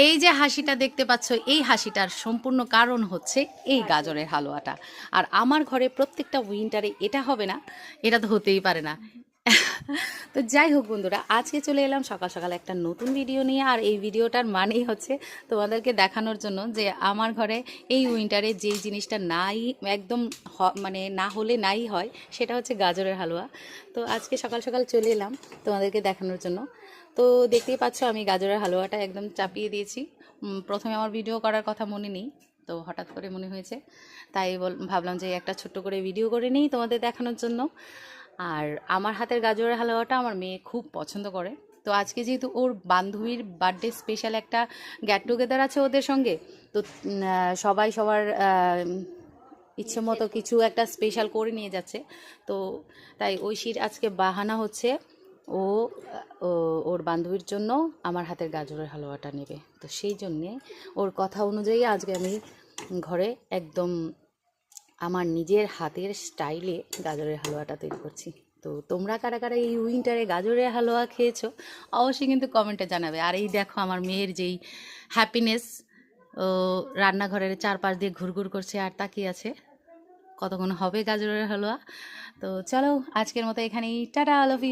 এই যে হাসিটা দেখতে পাচ্ছ, এই হাসিটার সম্পূর্ণ কারণ হচ্ছে এই গাজরের হালুয়াটা। আর আমার ঘরে প্রত্যেকটা উইন্টারে এটা হবে না, এটা তো হতেই পারে না। তো যাই হোক বন্ধুরা, আজকে চলে এলাম সকাল সকাল একটা নতুন ভিডিও নিয়ে। আর এই ভিডিওটার মানেই হচ্ছে তোমাদেরকে দেখানোর জন্য যে আমার ঘরে এই উইন্টারে যেই জিনিসটা নাই, একদম মানে না হলে নাই হয়, সেটা হচ্ছে গাজরের হালুয়া। তো আজকে সকাল সকাল চলে এলাম তোমাদেরকে দেখানোর জন্য। তো দেখতেই পাচ্ছ আমি গাজরের হালুয়াটা একদম চাপিয়ে দিয়েছি। প্রথমে আমার ভিডিও করার কথা মনে নেই, তো হঠাৎ করে মনে হয়েছে, তাই ভাবলাম যে একটা ছোট্ট করে ভিডিও করে নিই তোমাদের দেখানোর জন্য। আর আমার হাতের গাজরের হালুয়াটা আমার মেয়ে খুব পছন্দ করে। তো আজকে যেহেতু ওর বান্ধবীর বার্থডে স্পেশাল একটা গেট টুগেদার আছে ওদের সঙ্গে, তো সবাই সবার ইচ্ছে মতো কিছু একটা স্পেশাল করে নিয়ে যাচ্ছে। তো তাই ঐশীর আজকে বাহানা হচ্ছে ও ওর বান্ধবীর জন্য আমার হাতের গাজরের হালুয়াটা নেবে। তো সেই জন্যে ওর কথা অনুযায়ী আজকে আমি ঘরে একদম আমার নিজের হাতের স্টাইলে গাজরের হালুয়াটা তৈরি করছি। তো তোমরা কারা কারা এই উইন্টারে গাজরের হালুয়া খেয়েছো অবশ্যই কিন্তু কমেন্টে জানাবে। আর এই দেখো আমার মেয়ের যেই হ্যাপিনেস, ও রান্নাঘরের চারপাশ দিয়ে ঘুরঘুর করছে আর তাকিয়ে আছে কতক্ষণ হবে গাজরের হালুয়া। তো চলো আজকের মতো এখানেই, টাটা, আই লাভ ইউ।